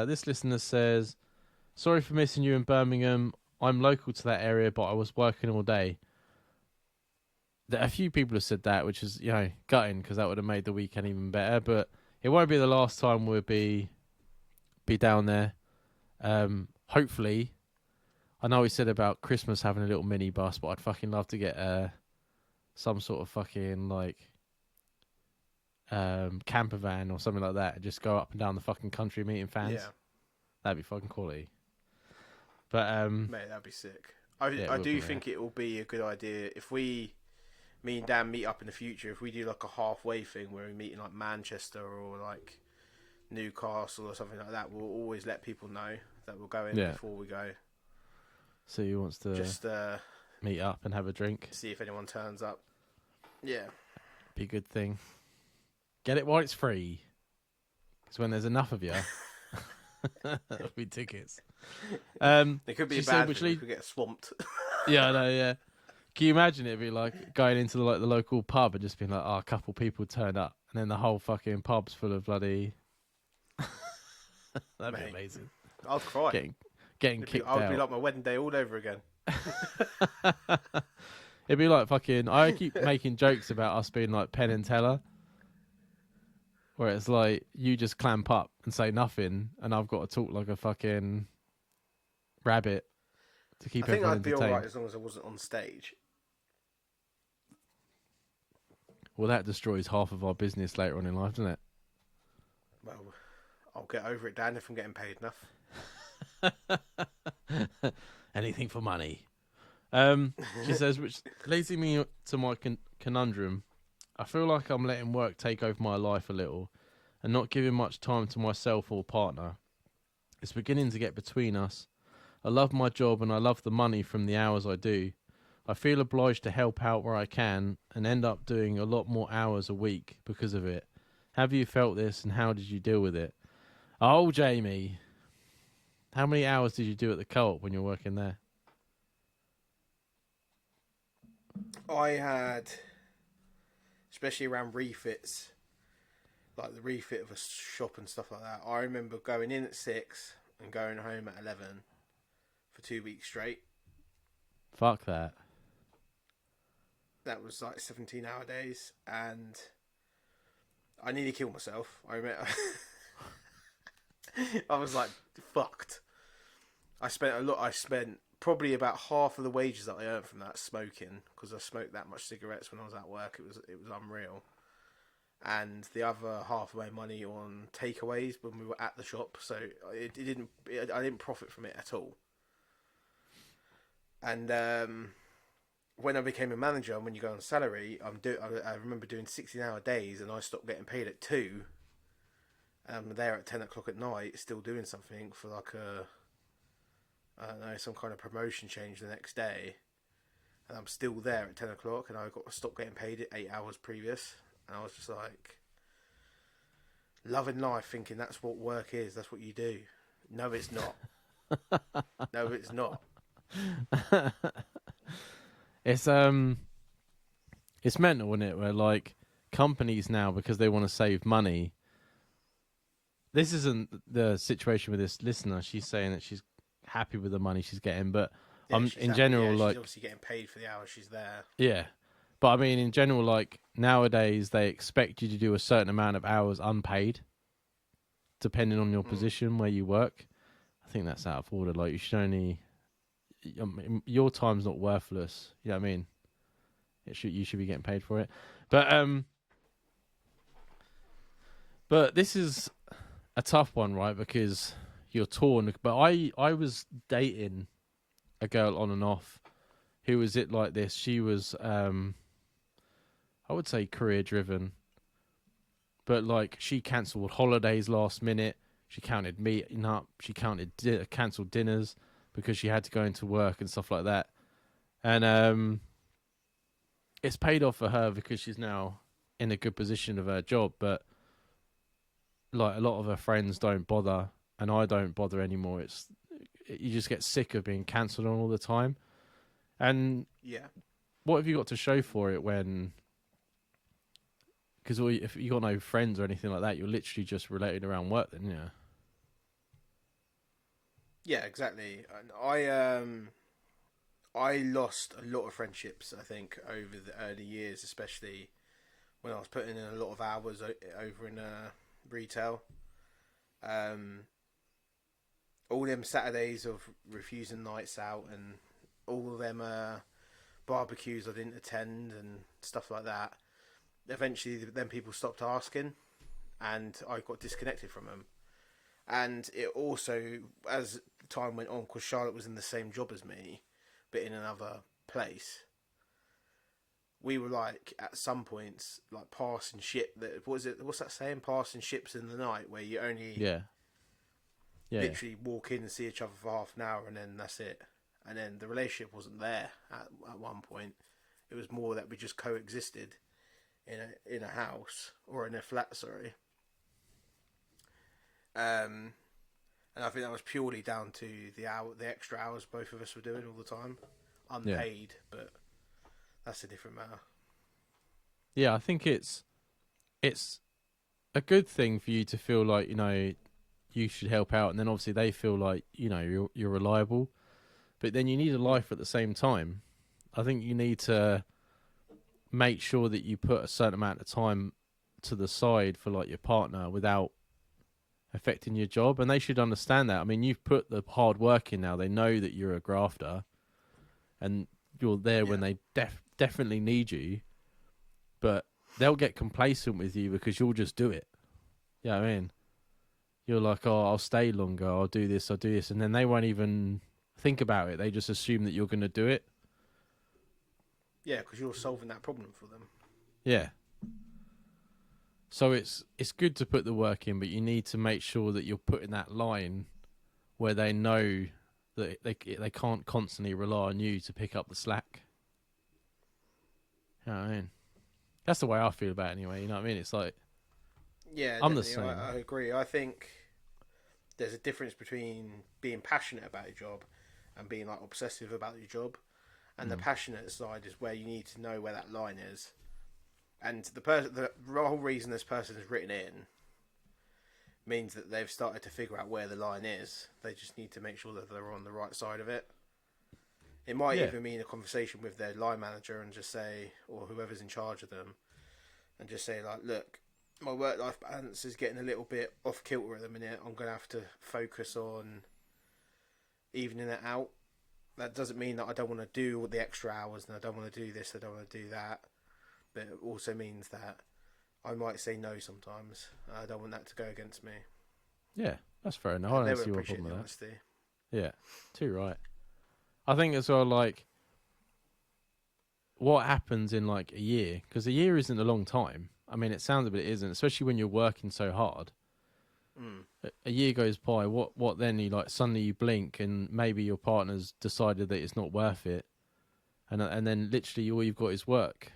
This listener says, "Sorry for missing you in Birmingham. I'm local to that area, but I was working all day." A few people have said that, which is gutting because that would have made the weekend even better. But it won't be the last time we'll be down there. Hopefully, I know we said about Christmas having a little mini bus, but I'd fucking love to get some sort of fucking like camper van or something like that and just go up and down the fucking country meeting fans. Yeah, that'd be fucking quality. But mate, that'd be sick. I do think it will be a good idea if me and Dan meet up in the future. If we do like a halfway thing where we meet in like Manchester or like Newcastle or something like that, we'll always let people know that we're going before we go. So he wants to just meet up and have a drink, see if anyone turns up. Yeah, be a good thing. Get it while it's free, because when there's enough of you, there'll be tickets. It could be a bad thing. We could get swamped. Yeah, I know. Yeah, can you imagine it'd be like going into the local pub and just being like, a couple people turn up, and then the whole fucking pub's full of bloody. That'd be amazing. I'd cry. Getting kicked out. I would be like my wedding day all over again. It'd be like fucking. I keep making jokes about us being like Penn and Teller, where it's like you just clamp up and say nothing, and I've got to talk like a fucking rabbit to keep everyone entertained. I think I'd be alright as long as I wasn't on stage. Well, that destroys half of our business later on in life, doesn't it? Well, I'll get over it, Dan, if I'm getting paid enough. Anything for money. She says, which leads me to my conundrum. I feel like I'm letting work take over my life a little and not giving much time to myself or partner. It's beginning to get between us. I love my job and I love the money from the hours I do. I feel obliged to help out where I can and end up doing a lot more hours a week because of it. Have you felt this and how did you deal with it? Oh, Jamie, how many hours did you do at the Co-op when you were working there? I had, especially around refits, like the refit of a shop and stuff like that. I remember going in at 6 and going home at 11 for 2 weeks straight. Fuck that. That was like 17-hour days, and I nearly killed myself. I remember, I was like fucked. I spent probably about half of the wages that I earned from that smoking, because I smoked that much cigarettes when I was at work. It was unreal. And the other half of my money on takeaways when we were at the shop, so I didn't profit from it at all. And when I became a manager and when you go on salary, I remember doing 16-hour days, and I stopped getting paid at 2. And I'm there at 10 o'clock at night, still doing something for like some kind of promotion change the next day. And I'm still there at 10 o'clock, and I got to stop getting paid at 8 hours previous. And I was just like, loving life, thinking that's what work is, that's what you do. No, it's not. No, it's not. It's mental, isn't it? Where like companies now, because they want to save money. This isn't the situation with this listener. She's saying that she's happy with the money she's getting, but in general, like she's obviously getting paid for the hours she's there. Yeah, but I mean, in general, like nowadays, they expect you to do a certain amount of hours unpaid, depending on your position where you work. I think that's out of order. Like you should only. Your time's not worthless. You know what I mean? You should be getting paid for it. But this is a tough one, right? Because you're torn. But I was dating a girl on and off who was like this. She was I would say career driven. But like she cancelled holidays last minute. She counted meeting up. She cancelled dinners because she had to go into work and stuff like that. And it's paid off for her because she's now in a good position of her job. But like a lot of her friends don't bother, and I don't bother anymore. You just get sick of being cancelled on all the time. And yeah, what have you got to show for it when Because if you got no friends or anything like that, you're literally just related around work. Then yeah. Yeah, exactly. And I lost a lot of friendships, I think, over the early years, especially when I was putting in a lot of hours over in retail. Um, all them Saturdays of refusing nights out and all of them barbecues I didn't attend and stuff like that. Eventually, then people stopped asking, and I got disconnected from them. And it also, as time went on, because Charlotte was in the same job as me, but in another place, we were like at some points like passing ship. That what is it? What's that saying? Passing ships in the night, where you only Yeah. Yeah. literally walk in and see each other for half an hour, and then that's it. And then the relationship wasn't there at one point. It was more that we just coexisted in a house or in a flat. Sorry. And I think that was purely down to the extra hours both of us were doing all the time, unpaid, but that's a different matter. Yeah, I think it's a good thing for you to feel like you should help out, and then obviously they feel like you're reliable. But then you need a life at the same time. I think you need to make sure that you put a certain amount of time to the side for like your partner without affecting your job, and they should understand that. I mean, you've put the hard work in now. They know that you're a grafter, and you're there when they definitely need you. But they'll get complacent with you because you'll just do it. Yeah, I mean, you're like, oh, I'll stay longer. I'll do this. And then they won't even think about it. They just assume that you're going to do it. Yeah, because you're solving that problem for them. Yeah. So it's good to put the work in, but you need to make sure that you're putting that line where they know that they can't constantly rely on you to pick up the slack. You know what I mean? That's the way I feel about it anyway. You know what I mean? It's like, yeah, I'm the same. I agree. I think there's a difference between being passionate about your job and being like obsessive about your job. And the passionate side is where you need to know where that line is. And the whole reason this person is written in means that they've started to figure out where the line is. They just need to make sure that they're on the right side of it. It might even mean a conversation with their line manager and just say, or whoever's in charge of them, and just say like, look, my work-life balance is getting a little bit off kilter at the minute. I'm going to have to focus on evening it out. That doesn't mean that I don't want to do all the extra hours and I don't want to do this, I don't want to do that. But it also means that I might say no sometimes. I don't want that to go against me. Yeah, that's fair enough. I don't see what problem with that. Honesty. Yeah, too right. I think as well, like, what happens in like a year, because a year isn't a long time. I mean, it sounds, but it isn't, especially when you're working so hard. A year goes by. What then? You like suddenly you blink, and maybe your partner's decided that it's not worth it, and then literally all you've got is work.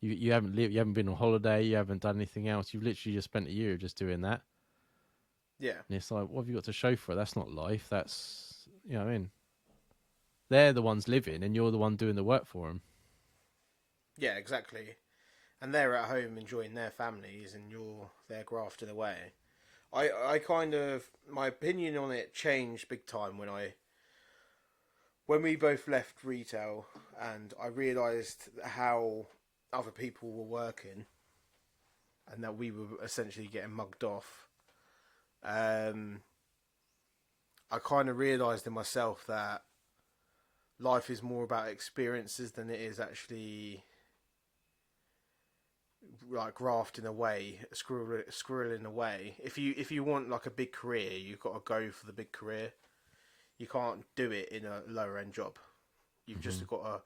You haven't lived, you haven't been on holiday, you haven't done anything else. You've literally just spent a year just doing that. Yeah, and it's like, what have you got to show for it? That's not life. That's what I mean. They're the ones living, and you're the one doing the work for them. Yeah, exactly. And they're at home enjoying their families, and you're there grafting away. I kind of, my opinion on it changed big time when we both left retail, and I realised how other people were working, and that we were essentially getting mugged off. I kind of realised in myself that life is more about experiences than it is actually like grafting away, squirreling away. If you want like a big career, you've got to go for the big career. You can't do it in a lower end job. You've just got to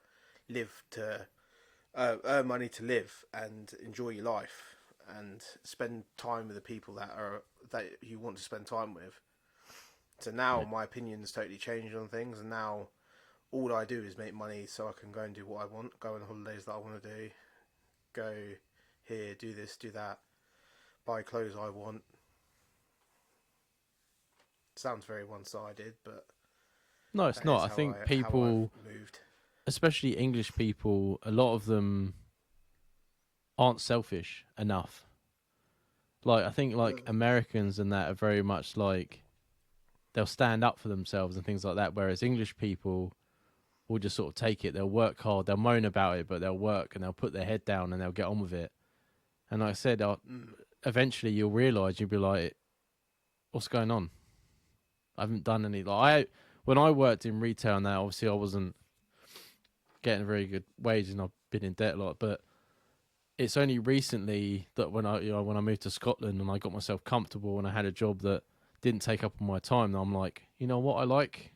live to earn money to live and enjoy your life and spend time with the people that you want to spend time with. So now my opinion's totally changed on things, and now all I do is make money so I can go and do what I want, go on holidays that I want to do, go here, do this, do that, buy clothes I want. Sounds very one-sided, but no, it's not. I think people, moved. especially English people, a lot of them aren't selfish enough. Like, I think like Mm. Americans and that are very much like they'll stand up for themselves and things like that, whereas English people will just sort of take it. They'll work hard, they'll moan about it, but they'll work and they'll put their head down and they'll get on with it. And like I said, Mm. eventually you'll realise, you'll be like, what's going on? I haven't done any. When I worked in retail and that, obviously I wasn't getting a very good wage and I've been in debt a lot, but it's only recently that when I moved to Scotland and I got myself comfortable and I had a job that didn't take up all my time, I'm like, you know what, I like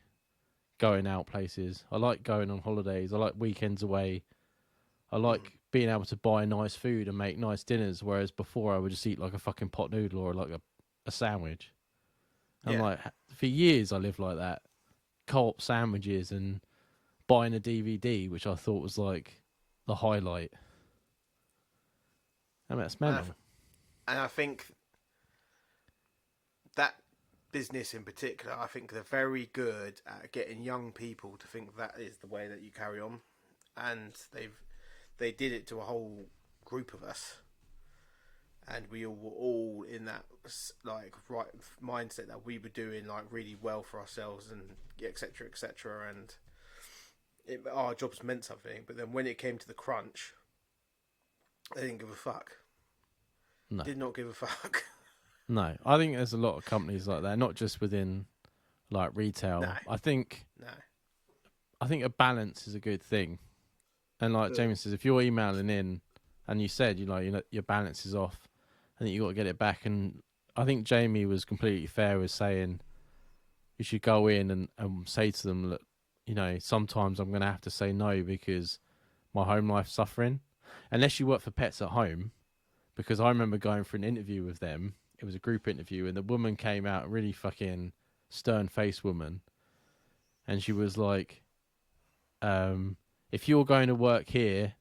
going out places. I like going on holidays. I like weekends away. I like being able to buy nice food and make nice dinners, whereas before I would just eat like a fucking pot noodle or like a sandwich. I'm Yeah. like, for years I lived like that. Co-op sandwiches and buying a DVD, which I thought was like the highlight. I mean, that's mental. And I think that business in particular, I think they're very good at getting young people to think that is the way that you carry on, and they did it to a whole group of us, and we all were all in that like right mindset that we were doing like really well for ourselves and etc etc, and our jobs meant something. But then when it came to the crunch, they didn't give a fuck. No. Did not give a fuck. No, I think there's a lot of companies like that, not just within like retail. No. I think a balance is a good thing. And like Jamie says, if you're emailing in and you said, your balance is off and you got to get it back, and I think Jamie was completely fair with saying you should go in and say to them that, sometimes I'm going to have to say no because my home life's suffering. Unless you work for Pets at Home, because I remember going for an interview with them. It was a group interview, and the woman came out, really fucking stern-faced woman, and she was like, if you're going to work here,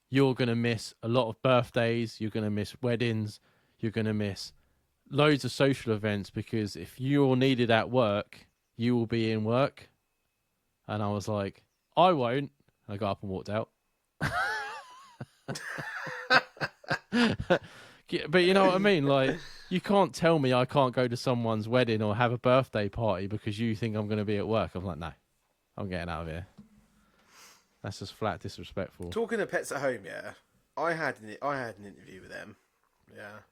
you're going to miss a lot of birthdays, you're going to miss weddings, you're going to miss loads of social events, because if you're needed at work, you will be in work. And I was like, I won't. I got up and walked out. But you know what I mean? Like, you can't tell me I can't go to someone's wedding or have a birthday party because you think I'm going to be at work. I'm like, no, I'm getting out of here. That's just flat disrespectful. Talking of Pets at Home, yeah, I had an interview with them. Yeah,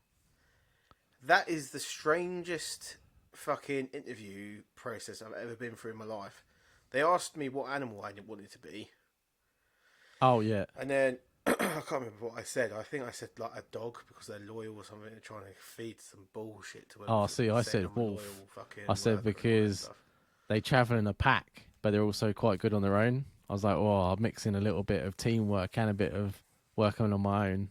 that is the strangest fucking interview process I've ever been through in my life. They asked me what animal I wanted to be. Oh yeah. And then I can't remember what I said. I think I said like a dog because they're loyal or something. They're trying to feed some bullshit to them. Oh, see, I said wolf. I said because they travel in a pack, but they're also quite good on their own. I was like, oh, I'm mixing a little bit of teamwork and a bit of working on my own.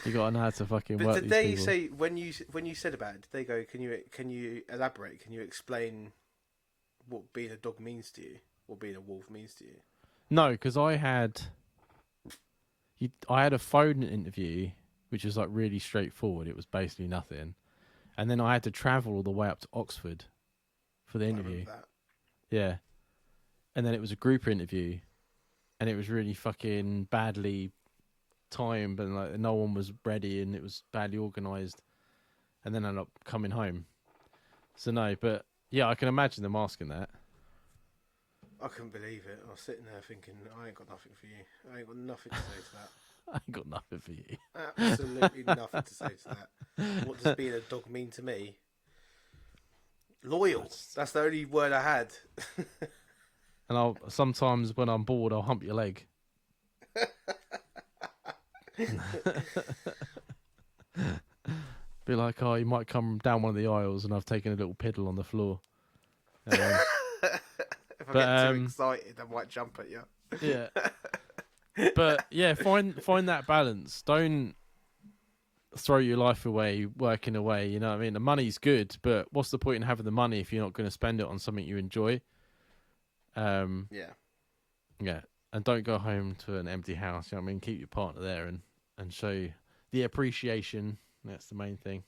You got to know how to fucking work Did these they people. say when you said about it? Did they go? Can you elaborate? Can you explain what being a dog means to you? What being a wolf means to you? No, because I had a phone interview, which was like really straightforward. It was basically nothing, and then I had to travel all the way up to Oxford for the interview. Yeah, and then it was a group interview, and it was really fucking badly timed, and like no one was ready, and it was badly organised, and then I ended up coming home. So no, but yeah, I can imagine them asking that. I couldn't believe it. I was sitting there thinking, I ain't got nothing for you. I ain't got nothing to say to that. I ain't got nothing for you. Absolutely nothing to say to that. What does being a dog mean to me? Loyal. That's the only word I had. And I'll sometimes when I'm bored, I'll hump your leg. Be like, oh, you might come down one of the aisles, and I've taken a little piddle on the floor. If I get too excited, I might jump at you. Yeah. But yeah, find that balance. Don't throw your life away working away. You know what I mean? The money's good, but what's the point in having the money if you're not going to spend it on something you enjoy? Yeah. Yeah. And don't go home to an empty house. You know what I mean? Keep your partner there and show the appreciation. That's the main thing.